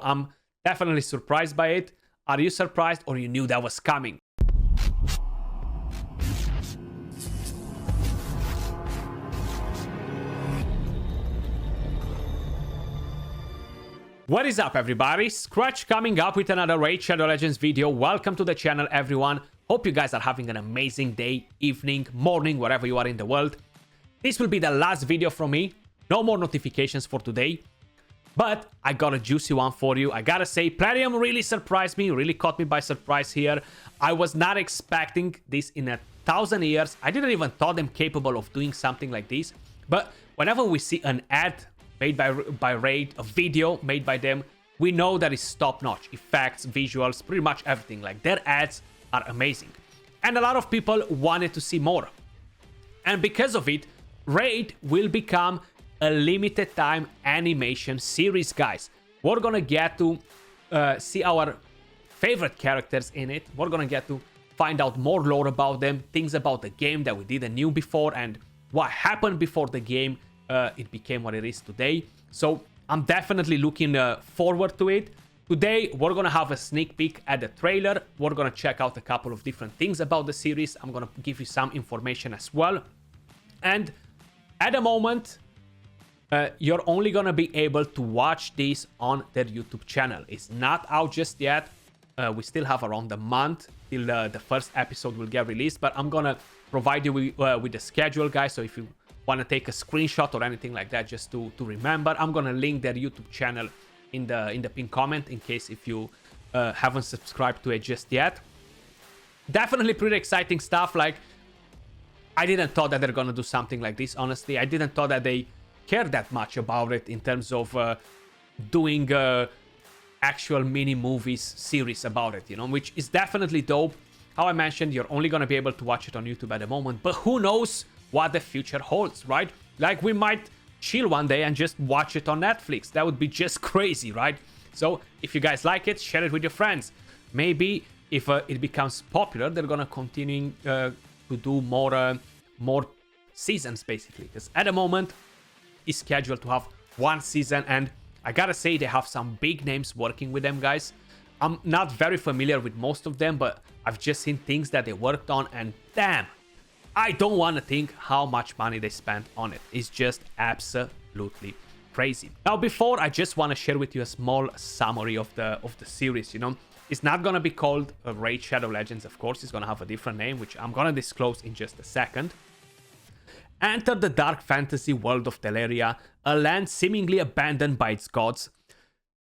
I'm definitely surprised by it. Are you surprised, or you knew that was coming? What is up, everybody? Skratch coming up with another Raid Shadow Legends video. Welcome to the channel, everyone. Hope you guys are having an amazing day, evening, morning, wherever you are in the world. This will be the last video from me. No more notifications for today. But I got a juicy one for you. I gotta say, Plarium really surprised me, really caught me by surprise here. I was not expecting this in 1,000 years. I didn't even thought them capable of doing something like this. But whenever we see an ad made by Raid, a video made by them, we know that it's top-notch. Effects, visuals, pretty much everything. Like, their ads are amazing. And a lot of people wanted to see more. And because of it, Raid will become a limited time animation series, guys. We're gonna get to see our favorite characters in it. We're gonna get to find out more lore about them, things about the game that we didn't knew before, and what happened before the game it became what it is today. So I'm definitely looking forward to it. Today we're gonna have a sneak peek at the trailer. We're gonna check out a couple of different things about the series. I'm gonna give you some information as well. And at the moment, you're only gonna be able to watch this on their YouTube channel. It's not out just yet. We still have around a month till the first episode will get released, but I'm gonna provide you with the schedule, guys. So if you want to take a screenshot or anything like that, just to remember, I'm gonna link their YouTube channel in the pinned comment in case if you haven't subscribed to it just yet. Definitely pretty exciting stuff. Like, I didn't thought that they're gonna do something like this, honestly. I didn't thought that they care that much about it in terms of doing actual mini movies series about it, you know, which is definitely dope. How I mentioned, you're only gonna be able to watch it on YouTube at the moment, but who knows what the future holds, right? Like, we might chill one day and just watch it on Netflix. That would be just crazy, right? So if you guys like it, share it with your friends. Maybe if it becomes popular, they're gonna continue to do more seasons, basically, because at the moment is scheduled to have one season, and I gotta say, they have some big names working with them, guys. I'm not very familiar with most of them, but I've just seen things that they worked on, and damn, I don't want to think how much money they spent on it. It's just absolutely crazy. Now, before, I just want to share with you a small summary of the series, you know. It's not gonna be called Raid Shadow Legends, of course. It's gonna have a different name, which I'm gonna disclose in just a second. Enter the dark fantasy world of Teleria, a land seemingly abandoned by its gods,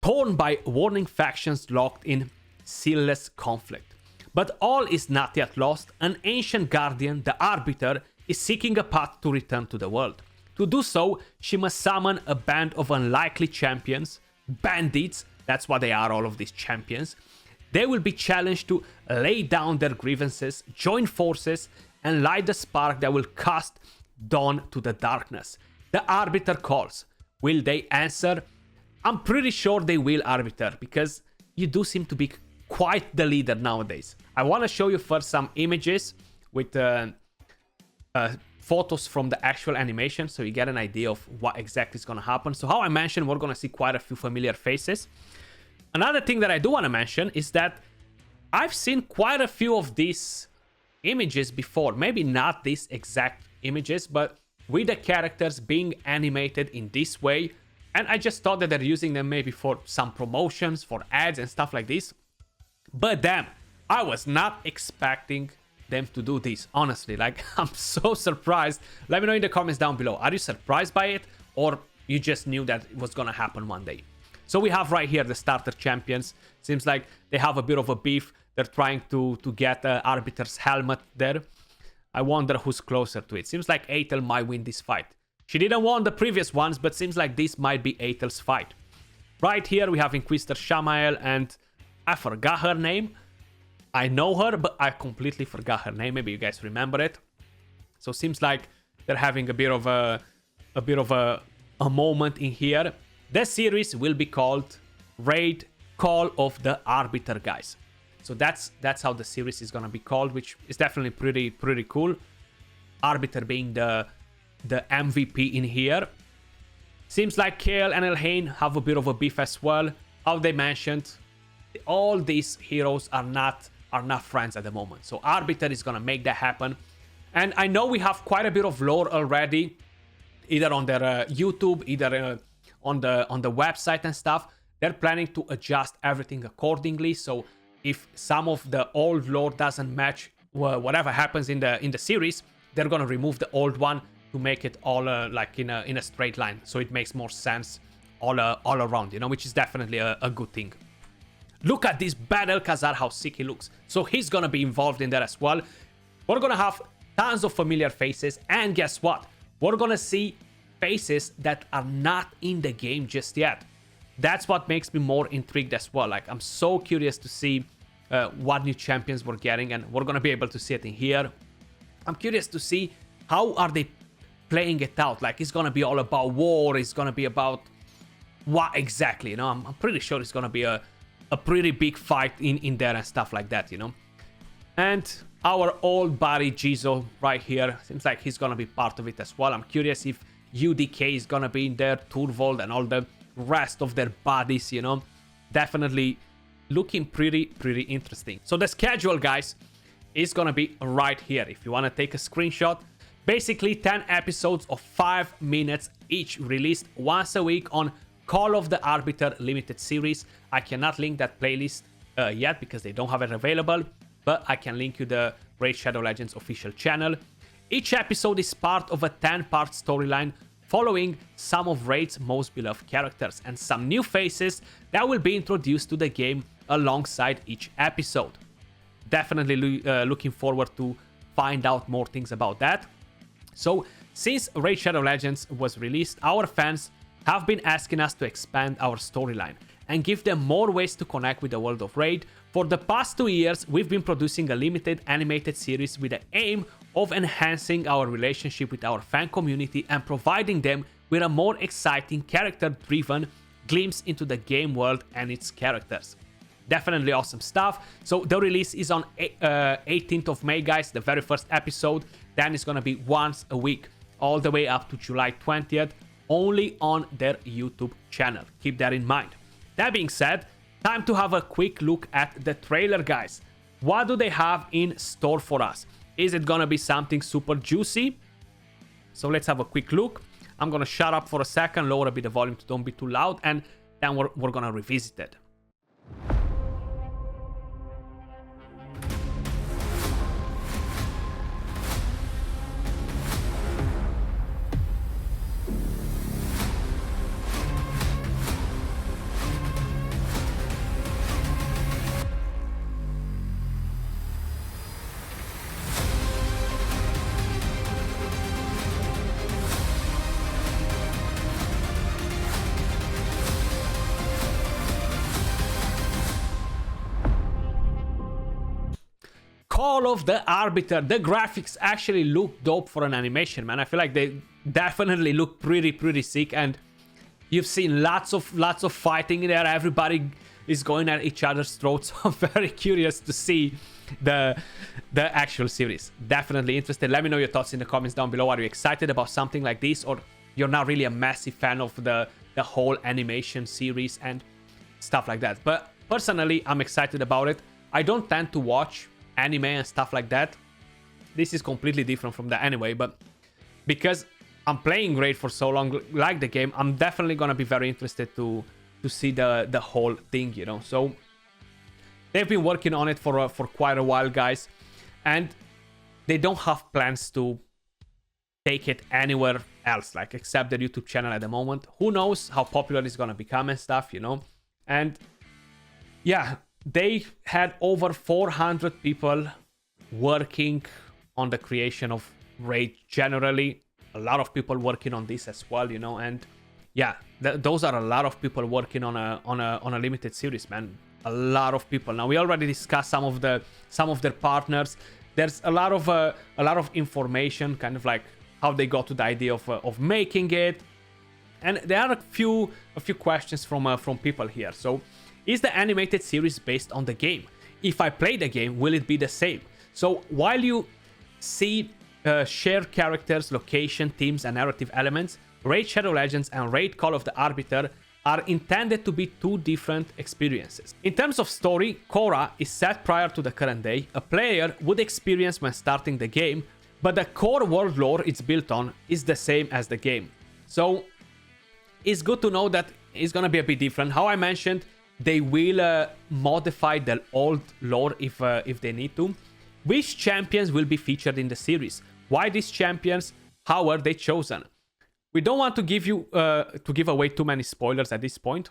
torn by warring factions locked in seamless conflict. But all is not yet lost. An ancient guardian, the Arbiter, is seeking a path to return to the world. To do so, she must summon a band of unlikely champions, bandits, that's what they are, all of these champions. They will be challenged to lay down their grievances, join forces, and light the spark that will cast dawn to the darkness. The Arbiter calls. Will they answer? I'm pretty sure they will, Arbiter, because you do seem to be quite the leader nowadays. I want to show you first some images with photos from the actual animation, so you get an idea of what exactly is going to happen. So how I mentioned, we're going to see quite a few familiar faces. Another thing that I do want to mention is that I've seen quite a few of these images before. Maybe not these exact images, but with the characters being animated in this way. And I just thought that they're using them maybe for some promotions, for ads and stuff like this. But damn, I was not expecting them to do this, honestly. Like, I'm so surprised. Let me know in the comments down below. Are you surprised by it, or you just knew that it was gonna happen one day? So we have right here the starter champions. Seems like they have a bit of a beef. They're trying to get Arbiter's helmet there. I wonder who's closer to it. Seems like Aethel might win this fight. She didn't win the previous ones, but seems like this might be Aethel's fight. Right here we have Inquisitor Shamael, and I forgot her name. I know her, but I completely forgot her name. Maybe you guys remember it. So seems like they're having a bit of a moment in here. The series will be called Raid Call of the Arbiter, guys. So that's how the series is gonna be called, which is definitely pretty cool. Arbiter being the MVP in here. Seems like Kale and Elhain have a bit of a beef as well. how they mentioned, all these heroes are not friends at the moment. So Arbiter is gonna make that happen. And I know we have quite a bit of lore already, either on their YouTube, either on the website and stuff. They're planning to adjust everything accordingly. So if some of the old lore doesn't match whatever happens in the series, they're gonna remove the old one to make it all like in a straight line, so it makes more sense all around, you know, which is definitely a good thing. Look at this battle Khazar, how sick he looks. So he's gonna be involved in there as well. We're gonna have tons of familiar faces, and guess what? We're gonna see faces that are not in the game just yet. That's what makes me more intrigued as well. Like, I'm so curious to see what new champions we're getting, and we're gonna be able to see it in here. I'm curious to see how are they playing it out. Like, it's gonna be all about war, it's gonna be about what exactly, you know? I'm pretty sure it's gonna be a pretty big fight in there and stuff like that, you know? And our old buddy Jizo right here, seems like he's gonna be part of it as well. I'm curious if UDK is gonna be in there, Turvold and all the rest of their buddies, you know? Definitely looking pretty interesting. So the schedule, guys, is gonna be right here if you want to take a screenshot. Basically 10 episodes of 5 minutes each, released once a week on Call of the Arbiter limited series. I cannot link that playlist yet because they don't have it available, but I can link you the Raid Shadow Legends official channel. Each episode is part of a 10-part storyline following some of Raid's most beloved characters and some new faces that will be introduced to the game alongside each episode. Definitely looking forward to find out more things about that. So, since Raid Shadow Legends was released, our fans have been asking us to expand our storyline and give them more ways to connect with the world of Raid. For the past 2 years, we've been producing a limited animated series with the aim of enhancing our relationship with our fan community and providing them with a more exciting, character-driven glimpse into the game world and its characters. Definitely awesome stuff. So the release is on 18th of May, guys, the very first episode. Then it's gonna be once a week, all the way up to July 20th, only on their YouTube channel. Keep that in mind. That being said, time to have a quick look at the trailer, guys. What do they have in store for us? Is it gonna be something super juicy? So let's have a quick look. I'm gonna shut up for a second, lower a bit the volume to don't be too loud, and then we're gonna revisit it. Call of the Arbiter. The graphics actually look dope for an animation, man. I feel like they definitely look pretty sick, and you've seen lots of fighting there. Everybody is going at each other's throats. I'm very curious to see the actual series. Definitely interested. Let me know your thoughts in the comments down below. Are you excited about something like this, or you're not really a massive fan of the whole animation series and stuff like that? But personally, I'm excited about it. I don't tend to watch anime and stuff like that. This is completely different from that anyway, but because I'm playing Raid for so long, like the game, I'm definitely gonna be very interested to see the whole thing, you know. So they've been working on it for quite a while, guys, and they don't have plans to take it anywhere else, like except their YouTube channel at the moment. Who knows how popular it's gonna become and stuff, you know. And yeah, they had over 400 people working on the creation of Raid generally. A lot of people working on this as well, you know. And yeah, those are a lot of people working on a limited series, man. A lot of people. Now, we already discussed some of their partners. There's a lot of information, kind of like how they got to the idea of making it. And there are a few questions from people here. So, is the animated series based on the game? If I play the game, will it be the same? So while you see shared characters, location, themes, and narrative elements, Raid Shadow Legends and Raid Call of the Arbiter are intended to be two different experiences. In terms of story, Korra is set prior to the current day, a player would experience when starting the game, but the core world lore it's built on is the same as the game. So it's good to know that it's gonna be a bit different. How I mentioned, they will modify the old lore if they need to. Which champions will be featured in the series? Why these champions? How were they chosen? We don't want to give away too many spoilers at this point,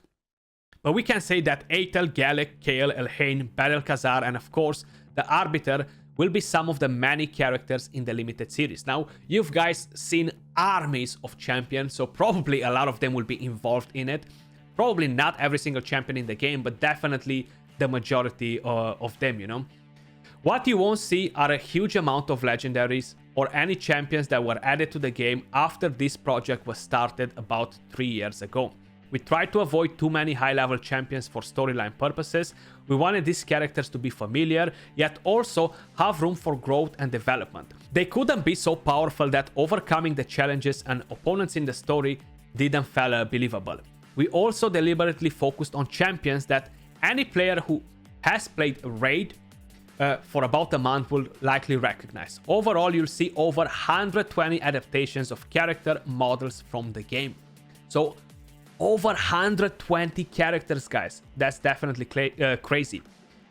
but we can say that Atel, Galek, Kale, Elhain, Battle Khazar, and of course the Arbiter will be some of the many characters in the limited series. Now, you've guys seen armies of champions, so probably a lot of them will be involved in it. Probably not every single champion in the game, but definitely the majority of them, you know. What you won't see are a huge amount of legendaries or any champions that were added to the game after this project was started about 3 years ago. We tried to avoid too many high-level champions for storyline purposes. We wanted these characters to be familiar, yet also have room for growth and development. They couldn't be so powerful that overcoming the challenges and opponents in the story didn't feel believable. We also deliberately focused on champions that any player who has played Raid for about a month will likely recognize. Overall, you'll see over 120 adaptations of character models from the game. So over 120 characters, guys. That's definitely crazy.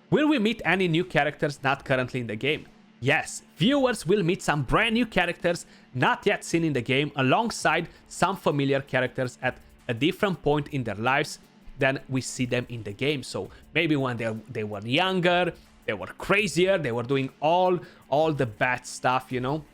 Will we meet any new characters not currently in the game? Yes, viewers will meet some brand new characters not yet seen in the game, alongside some familiar characters at a different point in their lives than we see them in the game. So maybe when they were younger, they were crazier, they were doing all the bad stuff, you know.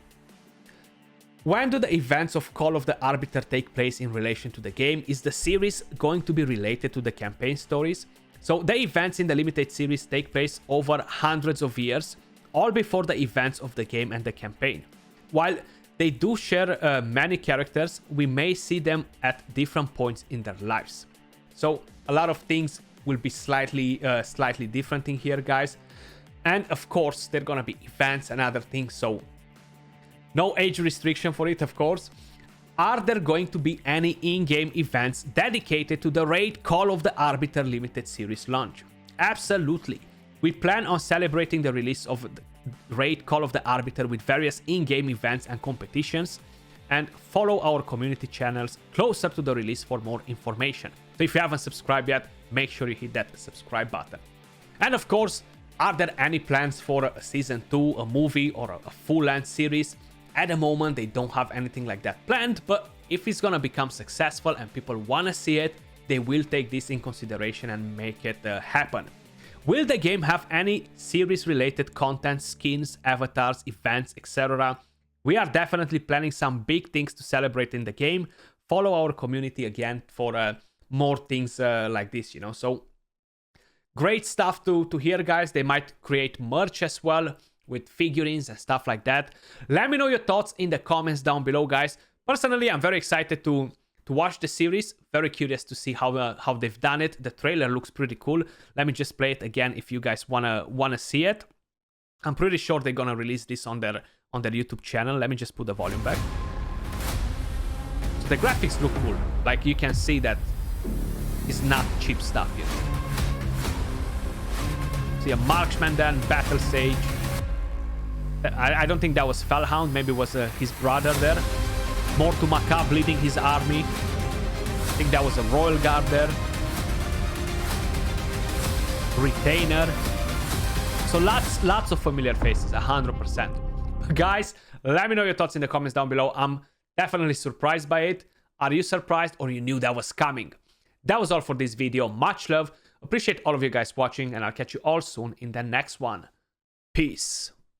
When do the events of Call of the Arbiter take place in relation to the game? Is the series going to be related to the campaign stories? So the events in the limited series take place over hundreds of years, all before the events of the game and the campaign. While they do share many characters, we may see them at different points in their lives. So a lot of things will be slightly different in here, guys. And of course, there are gonna be events and other things, so no age restriction for it, of course. Are there going to be any in-game events dedicated to the Raid Call of the Arbiter limited series launch? Absolutely. We plan on celebrating the release of the Raid Call of the Arbiter with various in-game events and competitions, and follow our community channels closer to the release for more information. So if you haven't subscribed yet, make sure you hit that subscribe button. And of course, are there any plans for a season 2, a movie, or a full-length series? At the moment, they don't have anything like that planned, but if it's gonna become successful and people wanna see it, they will take this in consideration and make it happen. Will the game have any series-related content, skins, avatars, events, etc.? We are definitely planning some big things to celebrate in the game. Follow our community again for more things like this, you know. So great stuff to hear, guys. They might create merch as well with figurines and stuff like that. Let me know your thoughts in the comments down below, guys. Personally, I'm very excited to watch the series. Very curious to see how they've done it. The trailer looks pretty cool. Let me just play it again if you guys wanna see it. I'm pretty sure they're gonna release this on their YouTube channel. Let me just put the volume back. So the graphics look cool. Like, you can see that it's not cheap stuff, you know. See a marksman then, battle sage. I don't think that was Fellhound. Maybe it was his brother there. Mortu Macab leading his army. I think that was a Royal Guard there. Retainer. So lots of familiar faces, 100%. Guys, let me know your thoughts in the comments down below. I'm definitely surprised by it. Are you surprised, or you knew that was coming? That was all for this video. Much love. Appreciate all of you guys watching, and I'll catch you all soon in the next one. Peace.